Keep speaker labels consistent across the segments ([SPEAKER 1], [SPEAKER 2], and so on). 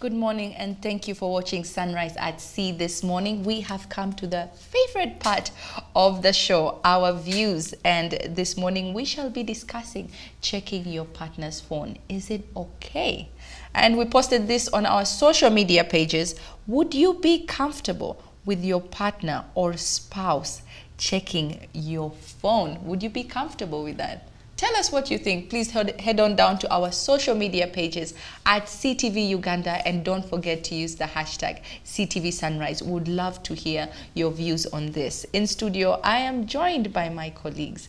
[SPEAKER 1] Good morning and thank you for watching Sunrise at Sea this morning. We have come to the favorite part of the show, our views. And this morning we shall be discussing checking your partner's phone. Is it okay? And we posted this on our social media pages. Would you be comfortable with your partner or spouse checking your phone? Would you be comfortable with that? Tell us what you think. Please head on down to our social media pages at CTV Uganda and don't forget to use the hashtag CTV Sunrise. We would love to hear your views on this. In studio, I am joined by my colleagues,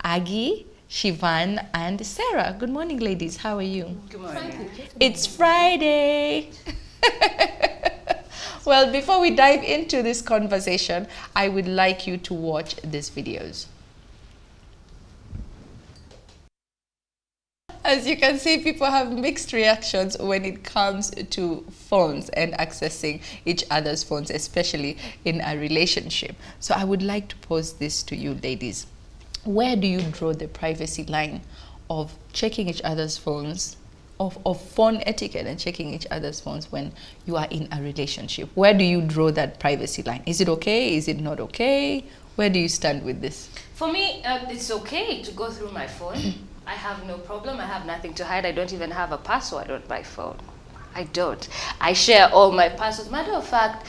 [SPEAKER 1] Aggie, Shivan, and Sarah. Good morning, ladies. How are you?
[SPEAKER 2] Good morning.
[SPEAKER 1] It's Friday. Well, before we dive into this conversation, I would like you to watch these videos. As you can see, people have mixed reactions when it comes to phones and accessing each other's phones, especially in a relationship. So I would like to pose this to you, ladies. Where do you draw the privacy line of checking each other's phones, of phone etiquette and checking each other's phones when you are in a relationship? Where do you draw that privacy line? Is it okay? Is it not okay? Where do you stand with this?
[SPEAKER 2] For me, it's okay to go through my phone. I have no problem. I have nothing to hide. I don't even have a password on my phone. I don't. I share all my passwords. Matter of fact,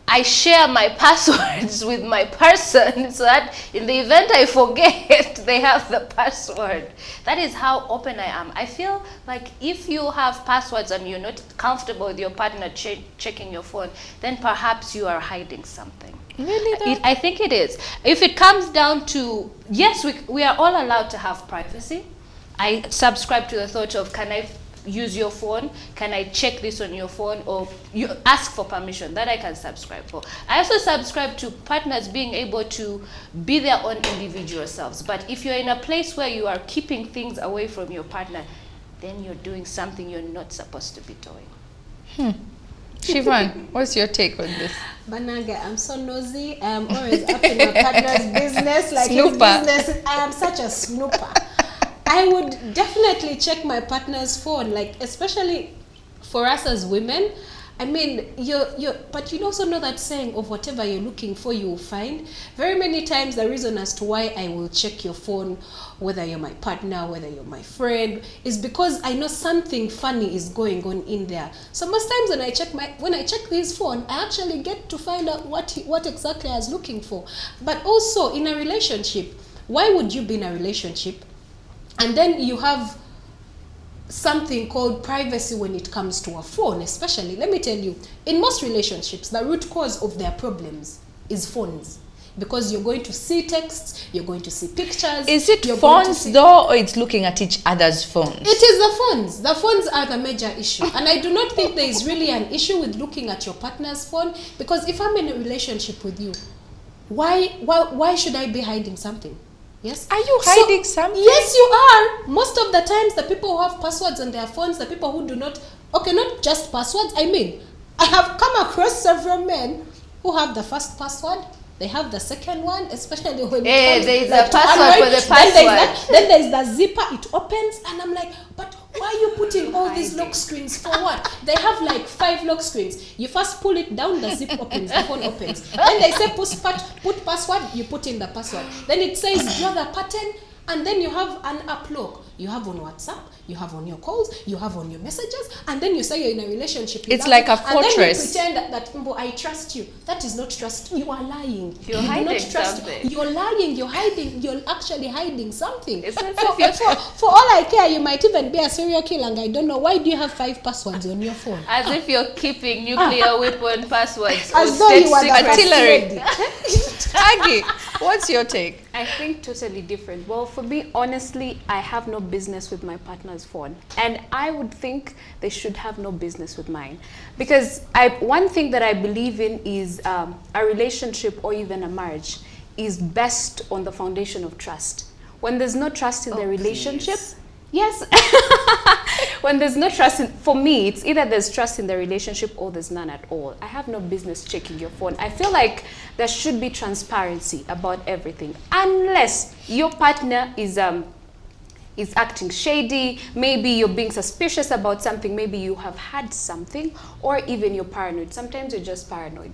[SPEAKER 2] I share my passwords with my person so that in the event I forget, they have the password. That is how open I am. I feel like if you have passwords and you're not comfortable with your partner checking your phone, then perhaps you are hiding something.
[SPEAKER 1] Really?
[SPEAKER 2] I think it is. If it comes down to, yes, we are all allowed to have privacy. I subscribe to the thought of, can I use your phone? Can I check this on your phone? Or you ask for permission. That I can subscribe for. I also subscribe to partners being able to be their own individual selves. But if you're in a place where you are keeping things away from your partner, then you're doing something you're not supposed to be doing.
[SPEAKER 1] Shivan, what's your take on this?
[SPEAKER 3] Banaga, I'm so nosy. I'm always up in my partner's business, like
[SPEAKER 1] Snooper.
[SPEAKER 3] his business. I am such a snooper. I would definitely check my partner's phone, like especially for us as women. I mean, but you also know that saying of whatever you're looking for, you will find. Very many times the reason as to why I will check your phone, whether you're my partner, whether you're my friend, is because I know something funny is going on in there. So most times when I check his phone, I actually get to find out what exactly I was looking for. But also in a relationship, why would you be in a relationship and then you have something called privacy when it comes to a phone? Especially, let me tell you, in most relationships, the root cause of their problems is phones. Because you're going to see texts, you're going to see pictures.
[SPEAKER 1] Is it phones though, or it's looking at each other's phones?
[SPEAKER 3] It is the phones. The phones are the major issue. And I do not think there is really an issue with looking at your partner's phone, because if I'm in a relationship with you, why should I be hiding something? Yes.
[SPEAKER 1] Are you hiding something?
[SPEAKER 3] Yes, you are. Most of the times, the people who have passwords on their phones, the people who do not, okay, not just passwords. I mean, I have come across several men who have the first password. They have the second one, especially when
[SPEAKER 2] there is a password for the password.
[SPEAKER 3] Then there is the zipper. It opens, and I'm like, but why are you putting all these lock screens for what? They have like 5 lock screens. You first pull it down, the zip opens, the phone opens. Then they say put password, you put in the password. Then it says draw the pattern, and then you have an app lock. You have on WhatsApp, you have on your calls, you have on your messages, and then you say you're in a relationship.
[SPEAKER 1] It's like a fortress.
[SPEAKER 3] And then you pretend that I trust you. That is not trust. You are lying.
[SPEAKER 2] You're hiding something.
[SPEAKER 3] You're lying. You're hiding. You're actually hiding something.
[SPEAKER 2] It's not
[SPEAKER 3] for all I care, you might even be a serial killer, and I don't know. Why do you have 5 passwords on your phone?
[SPEAKER 2] As if you're keeping nuclear weapon passwords.
[SPEAKER 3] As though you are the
[SPEAKER 1] artillery. Aggie, what's your take?
[SPEAKER 4] I think totally different. Well, for me, honestly, I have no business with my partner's phone, and I would think they should have no business with mine, because one thing that I believe in is a relationship or even a marriage is best on the foundation of trust. When there's no trust in the relationship,
[SPEAKER 1] please.
[SPEAKER 4] Yes. When there's no trust for me, it's either there's trust in the relationship or there's none at all. I have no business checking your phone. I feel like there should be transparency about everything, unless your partner is is acting shady, maybe you're being suspicious about something, maybe you have had something, or even you're paranoid. Sometimes you're just paranoid.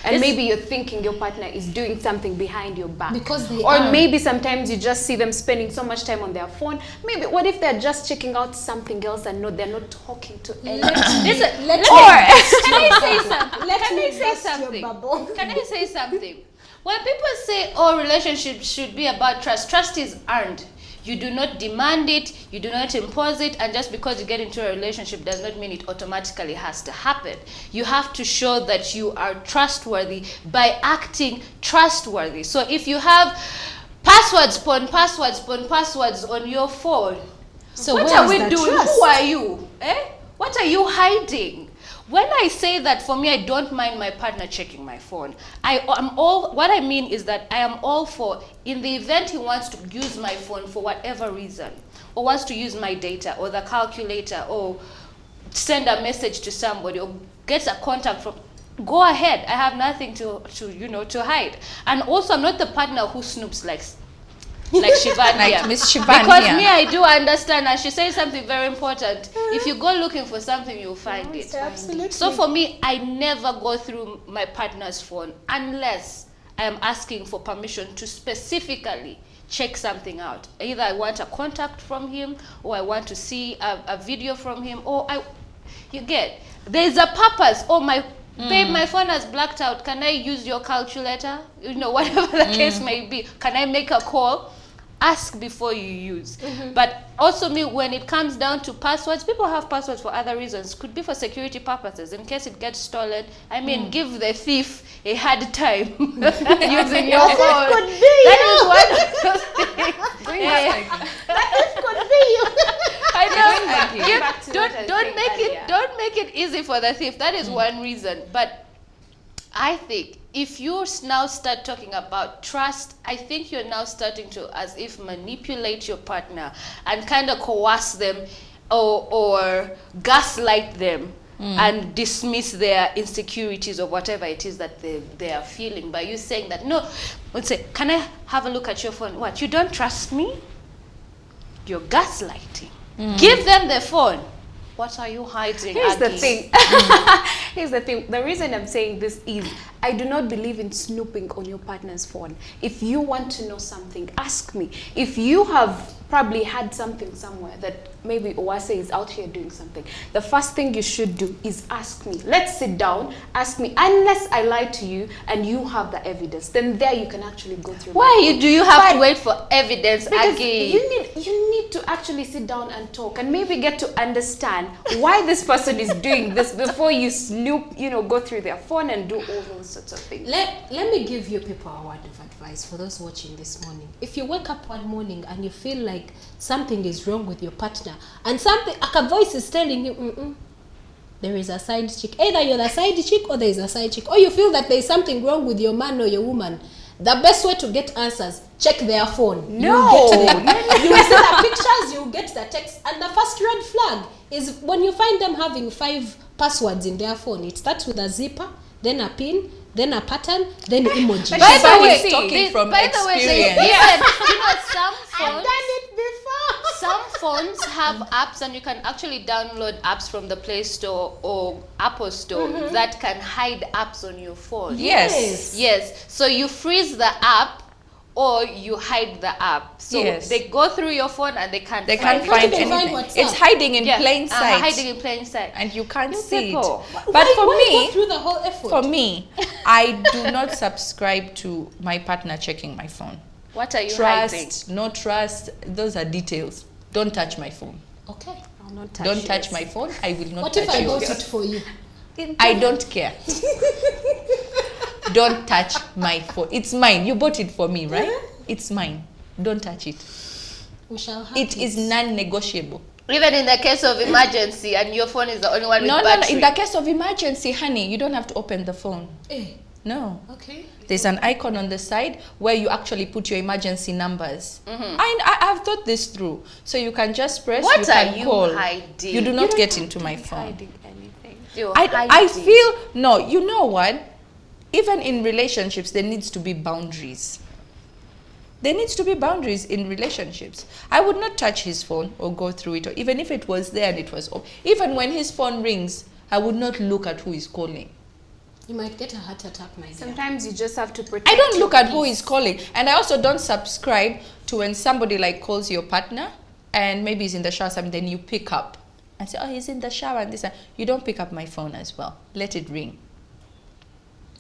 [SPEAKER 4] And maybe you're thinking your partner is doing something behind your back.
[SPEAKER 3] Because they
[SPEAKER 4] or
[SPEAKER 3] are.
[SPEAKER 4] maybe sometimes you just see them spending so much time on their phone. Maybe what if they're just checking out something else and they're not talking to anyone?
[SPEAKER 2] Listen,
[SPEAKER 3] Let
[SPEAKER 2] can I
[SPEAKER 3] me
[SPEAKER 2] say
[SPEAKER 3] burst your bubble.
[SPEAKER 2] Can I say something? When people say, oh, relationships should be about trust, trust is earned. You do not demand it, you do not impose it, and just because you get into a relationship does not mean it automatically has to happen. You have to show that you are trustworthy by acting trustworthy. So if you have passwords upon passwords on your phone,
[SPEAKER 3] So
[SPEAKER 2] what
[SPEAKER 3] where
[SPEAKER 2] are
[SPEAKER 3] is
[SPEAKER 2] we
[SPEAKER 3] the
[SPEAKER 2] doing?
[SPEAKER 3] trust?
[SPEAKER 2] Who are you? What are you hiding? When I say that, for me, I don't mind my partner checking my phone. What I mean is that I am all for, in the event he wants to use my phone for whatever reason, or wants to use my data, or the calculator, or send a message to somebody, or gets a contact from, go ahead. I have nothing to hide. And also, I'm not the partner who snoops like Shivan
[SPEAKER 1] Like
[SPEAKER 2] here.
[SPEAKER 1] Miss Shivan
[SPEAKER 2] Because
[SPEAKER 1] here.
[SPEAKER 2] me, I do understand, and she says something very important. If you go looking for something, you'll find it.
[SPEAKER 3] Absolutely.
[SPEAKER 2] So for me, I never go through my partner's phone unless I am asking for permission to specifically check something out. Either I want a contact from him, or I want to see a video from him, or there's a purpose. Oh, babe, my phone has blacked out. Can I use your calculator? Whatever the case may be. Can I make a call? Ask before you use. But also me, when it comes down to passwords, people have passwords for other reasons. Could be for security purposes, in case it gets stolen. I mean, give the thief a hard time using your phone.
[SPEAKER 3] Could be
[SPEAKER 2] That is one of those things.
[SPEAKER 3] could be you.
[SPEAKER 2] I know.
[SPEAKER 4] Going back to what I was
[SPEAKER 2] Don't
[SPEAKER 4] saying
[SPEAKER 2] don't make it easy for the thief. That is one reason. But I think if you now start talking about trust, I think you're now starting to, as if, manipulate your partner and kind of coerce them or gaslight them and dismiss their insecurities or whatever it is that they are feeling by you saying that, no, let's say, can I have a look at your phone? What, you don't trust me? You're gaslighting. Give them the phone. What are you hiding?
[SPEAKER 4] Here's the
[SPEAKER 2] Aggie?
[SPEAKER 4] thing. Here's the thing. The reason I'm saying this is I do not believe in snooping on your partner's phone. If you want to know something, ask me. If you have probably had something somewhere that maybe Owase is out here doing something, the first thing you should do is ask me. Let's sit down, ask me. Unless I lie to you and you have the evidence, then there you can actually go through.
[SPEAKER 2] Why do you have to wait for evidence,
[SPEAKER 4] Because
[SPEAKER 2] Aggie?
[SPEAKER 4] you need to actually sit down and talk and maybe get to understand why this person is doing this before you snoop, go through their phone and do all those sorts of things.
[SPEAKER 3] Let me give you people a word of advice for those watching this morning. If you wake up one morning and you feel like something is wrong with your partner and a voice is telling you, there is a side chick. Either you're the side chick or there is a side chick. Or you feel that there is something wrong with your man or your woman. The best way to get answers, check their phone.
[SPEAKER 4] No.
[SPEAKER 3] You get them. You will see the pictures, you get the text. And the first red flag is when you find them having 5 passwords in their phone. It starts with a zipper, then a pin, then a pattern, then emoji.
[SPEAKER 2] By the
[SPEAKER 1] Shivan
[SPEAKER 2] way,
[SPEAKER 1] is talking from
[SPEAKER 2] by the way,
[SPEAKER 1] experience.
[SPEAKER 2] some
[SPEAKER 3] I've
[SPEAKER 2] phones,
[SPEAKER 3] done it before.
[SPEAKER 2] some phones have apps, and you can actually download apps from the Play Store or Apple Store that can hide apps on your phone.
[SPEAKER 1] Yes.
[SPEAKER 2] Yes. So you freeze the app or you hide the app. So
[SPEAKER 1] Yes.
[SPEAKER 2] they go through your phone and they can't
[SPEAKER 1] They can't
[SPEAKER 3] Not
[SPEAKER 1] find
[SPEAKER 3] even find
[SPEAKER 1] anything.
[SPEAKER 3] WhatsApp.
[SPEAKER 1] It's hiding in
[SPEAKER 2] Yeah,
[SPEAKER 1] plain sight.
[SPEAKER 2] hiding in plain sight.
[SPEAKER 1] And you can't
[SPEAKER 2] You
[SPEAKER 1] see
[SPEAKER 2] people.
[SPEAKER 1] it. But for
[SPEAKER 3] why
[SPEAKER 1] me,
[SPEAKER 3] go through the whole effort?
[SPEAKER 1] For me, I do not subscribe to my partner checking my phone.
[SPEAKER 2] What are you hiding?
[SPEAKER 1] Trust, no trust, those are details. Don't touch my phone.
[SPEAKER 3] Okay.
[SPEAKER 4] I'll not touch
[SPEAKER 1] Don't touch
[SPEAKER 4] yours.
[SPEAKER 1] my phone. I will not
[SPEAKER 3] What
[SPEAKER 1] touch
[SPEAKER 3] if I
[SPEAKER 1] yours.
[SPEAKER 3] got it for you?
[SPEAKER 1] I don't care. Don't touch my phone. It's mine. You bought it for me, right? It's mine. Don't touch it.
[SPEAKER 3] We shall have
[SPEAKER 1] It is non-negotiable.
[SPEAKER 2] Even in the case of emergency and your phone is the only one with
[SPEAKER 1] No.
[SPEAKER 2] battery.
[SPEAKER 1] In the case of emergency, honey, you don't have to open the phone.
[SPEAKER 3] Eh,
[SPEAKER 1] No.
[SPEAKER 3] okay.
[SPEAKER 1] There's an icon on the side where you actually put your emergency numbers. I've thought this through. So you can just press,
[SPEAKER 2] What
[SPEAKER 1] you can
[SPEAKER 2] are you
[SPEAKER 1] call.
[SPEAKER 2] hiding?
[SPEAKER 1] You do
[SPEAKER 2] You
[SPEAKER 1] not
[SPEAKER 4] don't
[SPEAKER 1] get
[SPEAKER 4] have
[SPEAKER 1] into
[SPEAKER 4] to
[SPEAKER 1] my
[SPEAKER 4] be
[SPEAKER 1] phone.
[SPEAKER 4] hiding anything.
[SPEAKER 2] You're
[SPEAKER 1] I
[SPEAKER 2] hiding.
[SPEAKER 1] feel, no, you know what? Even in relationships, there needs to be boundaries. There needs to be boundaries in relationships. I would not touch his phone or go through it, or even if it was there and it was off. Even when his phone rings, I would not look at who is calling.
[SPEAKER 3] You might get a heart attack, my dear.
[SPEAKER 4] Sometimes you just have to protect.
[SPEAKER 1] I don't look
[SPEAKER 4] your
[SPEAKER 1] at who
[SPEAKER 4] peace.
[SPEAKER 1] is calling. And I also don't subscribe to when somebody like calls your partner and maybe he's in the shower or something, then you pick up and say, oh, he's in the shower and this. You don't pick up my phone as well. Let it ring.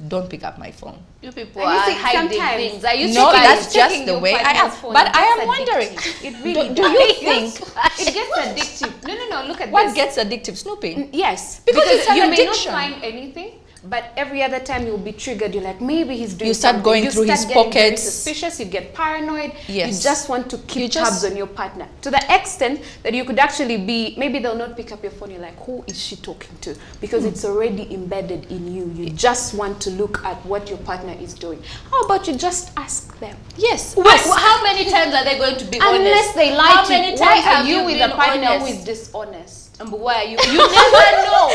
[SPEAKER 1] Don't pick up my phone.
[SPEAKER 2] You people
[SPEAKER 4] And you
[SPEAKER 2] are
[SPEAKER 4] see,
[SPEAKER 2] hiding
[SPEAKER 4] sometimes-
[SPEAKER 2] things. I used
[SPEAKER 1] No,
[SPEAKER 2] to buy
[SPEAKER 1] that's just
[SPEAKER 4] checking
[SPEAKER 1] the
[SPEAKER 4] your
[SPEAKER 1] way I
[SPEAKER 4] partner's
[SPEAKER 1] am.
[SPEAKER 4] phone,
[SPEAKER 1] But
[SPEAKER 4] it
[SPEAKER 1] I am
[SPEAKER 4] gets
[SPEAKER 1] wondering,
[SPEAKER 4] addictive. It really
[SPEAKER 1] do you
[SPEAKER 4] does.
[SPEAKER 1] think,
[SPEAKER 4] It gets addictive. No. Look at
[SPEAKER 1] what
[SPEAKER 4] this.
[SPEAKER 1] gets addictive? Snooping?
[SPEAKER 4] Yes,
[SPEAKER 1] Because it's an
[SPEAKER 4] you
[SPEAKER 1] addiction.
[SPEAKER 4] may not find anything, but every other time you'll be triggered. You're like, maybe he's doing
[SPEAKER 1] You start
[SPEAKER 4] something.
[SPEAKER 1] going
[SPEAKER 4] You
[SPEAKER 1] through
[SPEAKER 4] start
[SPEAKER 1] his
[SPEAKER 4] getting very
[SPEAKER 1] pockets.
[SPEAKER 4] suspicious. You get paranoid.
[SPEAKER 1] Yes.
[SPEAKER 4] You just want to
[SPEAKER 1] You
[SPEAKER 4] keep
[SPEAKER 1] just-
[SPEAKER 4] tabs on your partner to the extent that you could actually be. Maybe they'll not pick up your phone. You're like, who is she talking to? Because it's already embedded in you. You just want to look at what your partner is doing. How about you just ask them?
[SPEAKER 1] Yes.
[SPEAKER 2] How many times are they going to be
[SPEAKER 4] Unless
[SPEAKER 2] honest?
[SPEAKER 4] they lie
[SPEAKER 2] How
[SPEAKER 4] to
[SPEAKER 2] many
[SPEAKER 4] you.
[SPEAKER 2] times
[SPEAKER 4] Why are
[SPEAKER 2] have
[SPEAKER 4] you with a
[SPEAKER 2] been
[SPEAKER 4] partner who
[SPEAKER 2] honest?
[SPEAKER 4] is dishonest?
[SPEAKER 2] And why are you? You never know.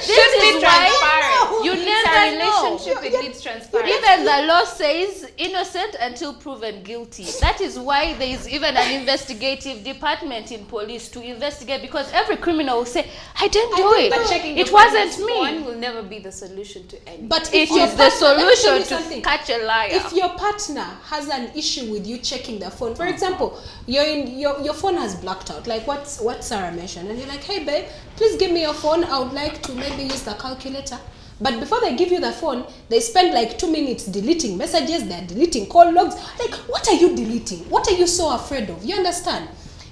[SPEAKER 2] This is why
[SPEAKER 4] transparent.
[SPEAKER 2] you
[SPEAKER 4] It's
[SPEAKER 2] never
[SPEAKER 4] a
[SPEAKER 2] know.
[SPEAKER 4] relationship. It needs transparency.
[SPEAKER 2] Even the law says innocent until proven guilty. That is why there is even an investigative department in police to investigate, because every criminal will say, I didn't do it.
[SPEAKER 4] But checking
[SPEAKER 2] It
[SPEAKER 4] your
[SPEAKER 2] wasn't
[SPEAKER 4] partner's
[SPEAKER 2] me.
[SPEAKER 4] phone will never be the solution to anything.
[SPEAKER 3] But
[SPEAKER 2] It
[SPEAKER 3] if your
[SPEAKER 2] is the
[SPEAKER 3] partner- let me tell
[SPEAKER 2] solution
[SPEAKER 3] you
[SPEAKER 2] to
[SPEAKER 3] something.
[SPEAKER 2] catch a liar.
[SPEAKER 3] If your partner has an issue with you checking the phone, for example, your phone has blacked out, like what Sarah mentioned, and you're like, hey babe, please give me your phone. I would like to maybe use the calculator. But before they give you the phone, they spend like 2 minutes deleting messages. They're deleting call logs. Like, what are you deleting? What are you so afraid of? You understand?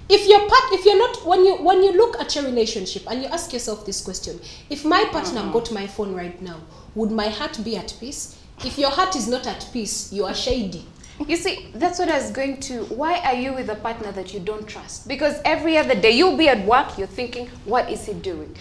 [SPEAKER 3] If you're not, when you look at your relationship and you ask yourself this question, if my partner got my phone right now, would my heart be at peace? If your heart is not at peace, you are shady.
[SPEAKER 4] You see, that's what I was going to. Why are you with a partner that you don't trust? Because every other day you'll be at work, you're thinking, what is he doing?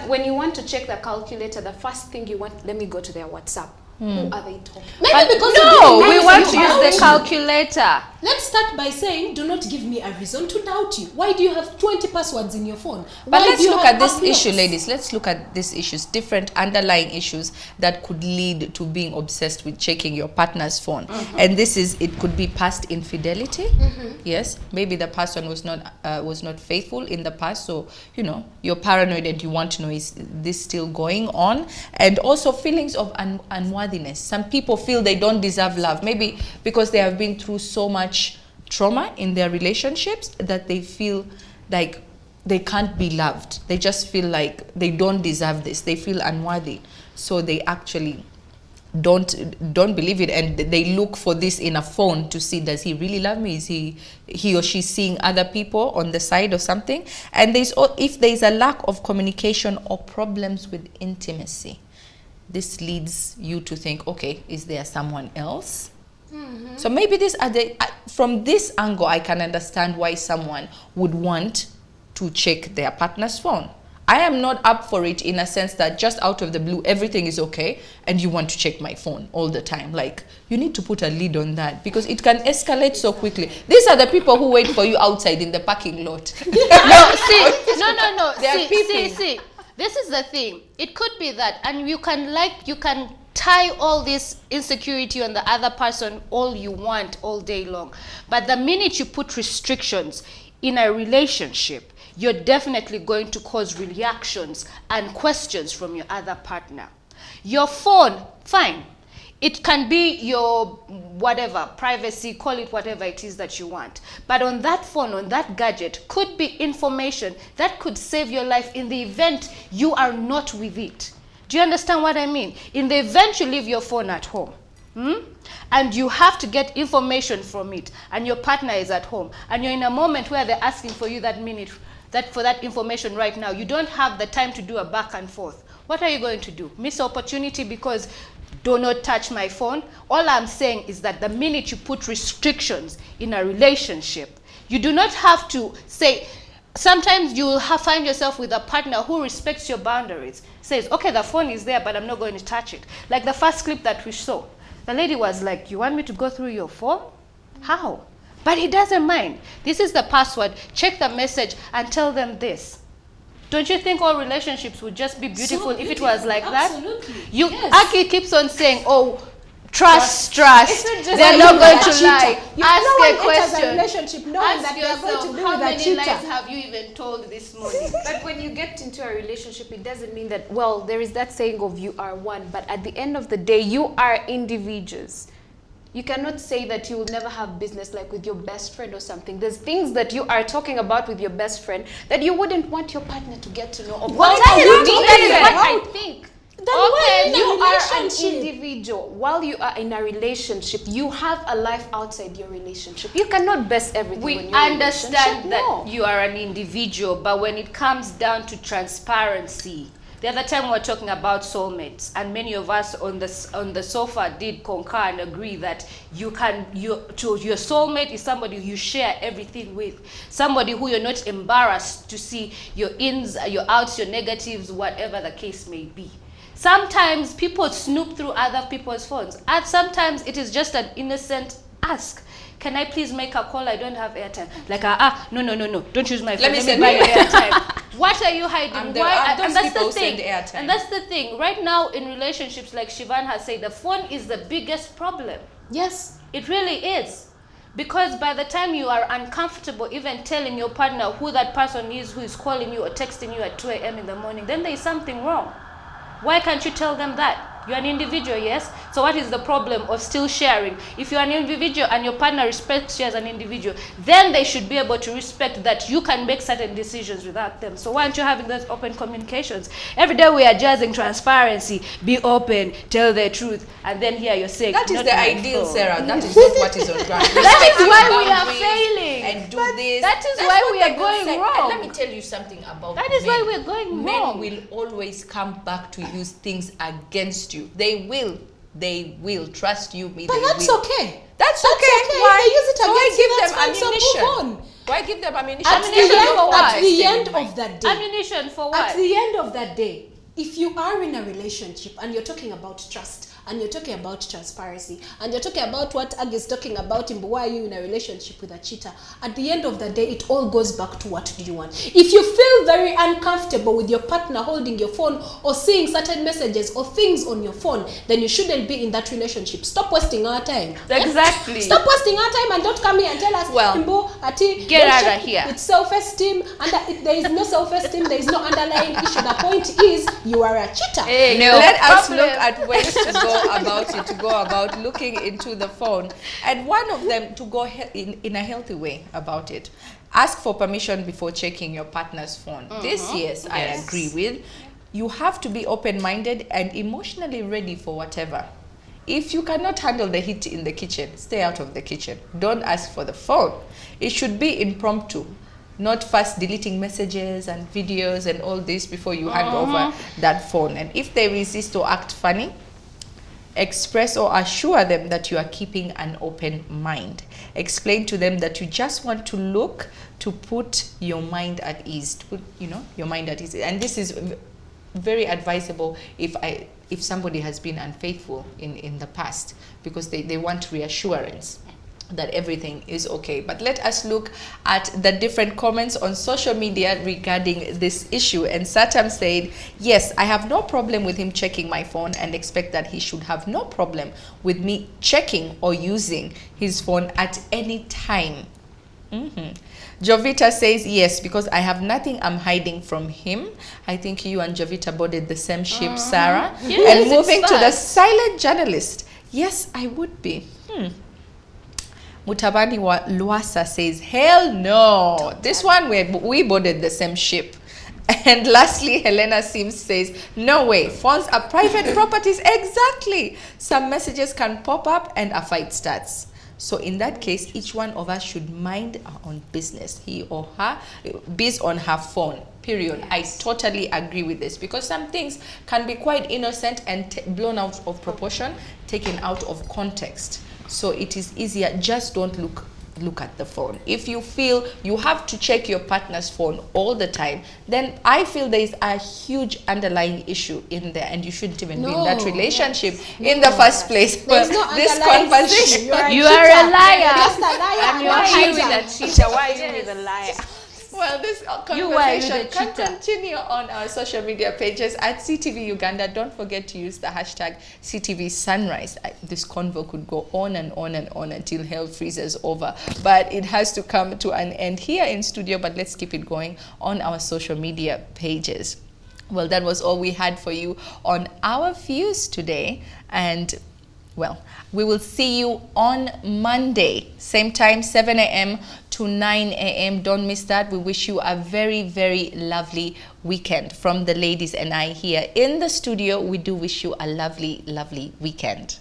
[SPEAKER 4] When you want to check the calculator, the first thing you want, let me go to their WhatsApp. Who are they talking?
[SPEAKER 3] Maybe because
[SPEAKER 2] no,
[SPEAKER 3] you
[SPEAKER 2] we
[SPEAKER 3] didn't
[SPEAKER 2] want
[SPEAKER 3] know
[SPEAKER 2] to
[SPEAKER 3] you
[SPEAKER 2] use
[SPEAKER 3] doubt
[SPEAKER 2] the
[SPEAKER 3] you.
[SPEAKER 2] calculator.
[SPEAKER 3] Let's start by saying, do not give me a reason to doubt you. Why do you have 20 passwords in your phone?
[SPEAKER 1] But
[SPEAKER 3] Why
[SPEAKER 1] let's
[SPEAKER 3] do you
[SPEAKER 1] look
[SPEAKER 3] have
[SPEAKER 1] at this
[SPEAKER 3] uploads?
[SPEAKER 1] issue, ladies. Let's look at these issues, different underlying issues that could lead to being obsessed with checking your partner's phone. And it could be past infidelity. Yes, maybe the person was not faithful in the past, so you're paranoid and you want to know, is this still going on? And also feelings of unworthiness. Some people feel they don't deserve love, maybe because they have been through so much trauma in their relationships that they feel like they can't be loved. They just feel like they don't deserve this. They feel unworthy, so they actually don't believe it, and they look for this in a phone to see, does he really love me? Is he or she seeing other people on the side or something? And if there's a lack of communication or problems with intimacy, this leads you to think, okay, is there someone else? So maybe from this angle, I can understand why someone would want to check their partner's phone. I am not up for it in a sense that just out of the blue, everything is okay, and you want to check my phone all the time. Like, you need to put a lid on that, because it can escalate so quickly. These are the people who wait for you outside in the parking lot.
[SPEAKER 2] No.
[SPEAKER 1] They are peeping.
[SPEAKER 2] See. This is the thing. It could be that, and you can tie all this insecurity on the other person all you want all day long. But the minute you put restrictions in a relationship, you're definitely going to cause reactions and questions from your other partner. Your phone, fine. It can be your whatever, privacy, call it whatever it is that you want. But on that phone, on that gadget, could be information that could save your life in the event you are not with it. Do you understand what I mean? In the event you leave your phone at home, and you have to get information from it, and your partner is at home, and you're in a moment where they're asking for you for that information right now, you don't have the time to do a back and forth. What are you going to do? Miss opportunity because do not touch my phone? All I'm saying is that the minute you put restrictions in a relationship, you do not have to say, sometimes you will find yourself with a partner who respects your boundaries, says, okay, the phone is there, but I'm not going to touch it. Like the first clip that we saw, the lady was like, you want me to go through your phone? How? But he doesn't mind. This is the password. Check the message and tell them this. Don't you think all relationships would just be beautiful if it was like that?
[SPEAKER 3] Absolutely.
[SPEAKER 2] Aki keeps on saying, oh, Trust. They're not going to lie. Ask a question.
[SPEAKER 3] Relationship knowing that they're going to be
[SPEAKER 2] how
[SPEAKER 3] with a
[SPEAKER 2] many
[SPEAKER 3] cheater.
[SPEAKER 2] lies have you even told this morning?
[SPEAKER 4] But when you get into a relationship, it doesn't mean that, well, there is that saying of you are one, but at the end of the day, you are individuals. You cannot say that you will never have business like with your best friend or something. There's things that you are talking about with your best friend that you wouldn't want your partner to get to know.
[SPEAKER 2] Well,
[SPEAKER 4] that is
[SPEAKER 2] listen.
[SPEAKER 4] what I think.
[SPEAKER 3] Then we're in a
[SPEAKER 4] You are an
[SPEAKER 3] relationship.
[SPEAKER 4] individual. While you are in a relationship, you have a life outside your relationship. You cannot base everything
[SPEAKER 2] We
[SPEAKER 4] on your
[SPEAKER 2] understand
[SPEAKER 4] relationship.
[SPEAKER 2] that
[SPEAKER 4] No.
[SPEAKER 2] you are an individual, but when it comes down to transparency, the other time we were talking about soulmates, and many of us on the sofa did concur and agree that your soulmate is somebody you share everything with, somebody who you're not embarrassed to see your ins, your outs, your negatives, whatever the case may be. Sometimes people snoop through other people's phones, and sometimes it is just an innocent ask. Can I please make a call? I don't have airtime. Like, no, don't use my phone.
[SPEAKER 1] Let me send
[SPEAKER 2] buy
[SPEAKER 1] you
[SPEAKER 2] your airtime. What are you hiding?
[SPEAKER 1] And
[SPEAKER 2] Why?
[SPEAKER 1] those
[SPEAKER 2] And that's the
[SPEAKER 1] people
[SPEAKER 2] thing.
[SPEAKER 1] send airtime.
[SPEAKER 2] And that's the thing. Right now in relationships, like Shivan has said, the phone is the biggest problem.
[SPEAKER 3] Yes.
[SPEAKER 2] It really is. Because by the time you are uncomfortable even telling your partner who that person is who is calling you or texting you at 2 a.m. in the morning, then there is something wrong. Why can't you tell them that? You're an individual, yes? So what is the problem of still sharing? If you're an individual and your partner respects you as an individual, then they should be able to respect that you can make certain decisions without them. So why aren't you having those open communications? Every day we are judging transparency, be open, tell the truth, and then here you're saying,
[SPEAKER 1] That is
[SPEAKER 2] "Not
[SPEAKER 1] the
[SPEAKER 2] my
[SPEAKER 1] ideal,
[SPEAKER 2] fault."
[SPEAKER 1] Sarah. That is not what is on ground.
[SPEAKER 2] That is why we are
[SPEAKER 1] Boundaries
[SPEAKER 2] failing.
[SPEAKER 1] And do this.
[SPEAKER 2] that is
[SPEAKER 1] That's
[SPEAKER 2] why
[SPEAKER 1] what
[SPEAKER 2] we are
[SPEAKER 1] the girl
[SPEAKER 2] going
[SPEAKER 1] said.
[SPEAKER 2] wrong.
[SPEAKER 1] And let me tell you something about
[SPEAKER 2] That is why
[SPEAKER 1] men.
[SPEAKER 2] we're going
[SPEAKER 1] Men
[SPEAKER 2] wrong.
[SPEAKER 1] will always come back to use things against you. They will. Trust you, me.
[SPEAKER 3] But
[SPEAKER 1] they
[SPEAKER 3] that's
[SPEAKER 1] will.
[SPEAKER 3] okay.
[SPEAKER 1] That's
[SPEAKER 3] That's
[SPEAKER 1] okay.
[SPEAKER 3] okay.
[SPEAKER 1] Why?
[SPEAKER 3] They use it
[SPEAKER 1] So why
[SPEAKER 3] against you,
[SPEAKER 1] give
[SPEAKER 3] that's
[SPEAKER 1] them
[SPEAKER 3] fine, so move
[SPEAKER 1] ammunition?
[SPEAKER 3] on.
[SPEAKER 1] Why give them ammunition?
[SPEAKER 3] At
[SPEAKER 2] Ammunition for what?
[SPEAKER 3] the end of that day.
[SPEAKER 2] Ammunition for what?
[SPEAKER 3] At the end of that day, if you are in a relationship and you're talking about trust and you're talking about transparency and you're talking about what Ag is talking about in why are you in a relationship with a cheater, at the end of the day, it all goes back to what do you want. If you feel very uncomfortable with your partner holding your phone or seeing certain messages or things on your phone, then you shouldn't be in that relationship. Stop wasting our time.
[SPEAKER 2] Exactly.
[SPEAKER 3] Stop wasting our time and don't come here and tell us,
[SPEAKER 1] Well,
[SPEAKER 3] Imbo, Ati,
[SPEAKER 2] get
[SPEAKER 3] don't
[SPEAKER 2] out
[SPEAKER 3] check
[SPEAKER 2] of here.
[SPEAKER 3] It's self-esteem, and there is no self-esteem, there is no underlying issue. The point is, you are a cheater.
[SPEAKER 2] Hey,
[SPEAKER 1] No,
[SPEAKER 2] no
[SPEAKER 1] let us
[SPEAKER 2] problem.
[SPEAKER 1] look at ways to go about it, to go about looking into the phone. And one of them, to go in a healthy way about it. Ask for permission before checking your partner's phone. This, yes, I agree with. You have to be open-minded and emotionally ready for whatever. If you cannot handle the heat in the kitchen, stay out of the kitchen. Don't ask for the phone. It should be impromptu. Not fast deleting messages and videos and all this before you hand over that phone. And if they resist or act funny, express or assure them that you are keeping an open mind. Explain to them that you just want to look to put your mind at ease, to put, your mind at ease. And this is very advisable if somebody has been unfaithful in the past, because they want reassurance that everything is okay. But let us look at the different comments on social media regarding this issue. And Satam said, yes, I have no problem with him checking my phone and expect that he should have no problem with me checking or using his phone at any time. Jovita says, yes, because I have nothing I'm hiding from him. I think you and Jovita boarded the same ship, Sarah.
[SPEAKER 2] Yes,
[SPEAKER 1] And moving
[SPEAKER 2] it's
[SPEAKER 1] to the
[SPEAKER 2] fun.
[SPEAKER 1] silent journalist. Yes, I would be. Mutabani Luasa says, hell no. This one, we boarded the same ship. And lastly, Helena Sims says, no way. Phones are private properties. Exactly. Some messages can pop up and a fight starts. So in that case, each one of us should mind our own business. He or her, based on her phone. Period. Yes. I totally agree with this, because some things can be quite innocent and blown out of proportion, taken out of context. So it is easier. Just don't look at the phone. If you feel you have to check your partner's phone all the time, then I feel there is a huge underlying issue in there, and you shouldn't even be in that relationship in the first place.
[SPEAKER 3] There's no
[SPEAKER 1] this
[SPEAKER 3] underlying
[SPEAKER 1] conversation.
[SPEAKER 3] issue.
[SPEAKER 2] You are a liar.
[SPEAKER 3] Just a liar.
[SPEAKER 2] And you're
[SPEAKER 3] Why
[SPEAKER 2] here
[SPEAKER 3] is
[SPEAKER 2] with
[SPEAKER 3] that?
[SPEAKER 2] a cheater. Why are you with a liar?
[SPEAKER 1] Well, this
[SPEAKER 2] You are the
[SPEAKER 1] conversation can
[SPEAKER 2] cheater.
[SPEAKER 1] continue on our social media pages at CTV Uganda. Don't forget to use the hashtag CTV Sunrise. This convo could go on and on and on until hell freezes over. But it has to come to an end here in studio, but let's keep it going on our social media pages. Well, that was all we had for you on our views today. And well, we will see you on Monday, same time, 7 a.m. to 9 a.m. Don't miss that. We wish you a very, very lovely weekend. From the ladies and I here in the studio, we do wish you a lovely, lovely weekend.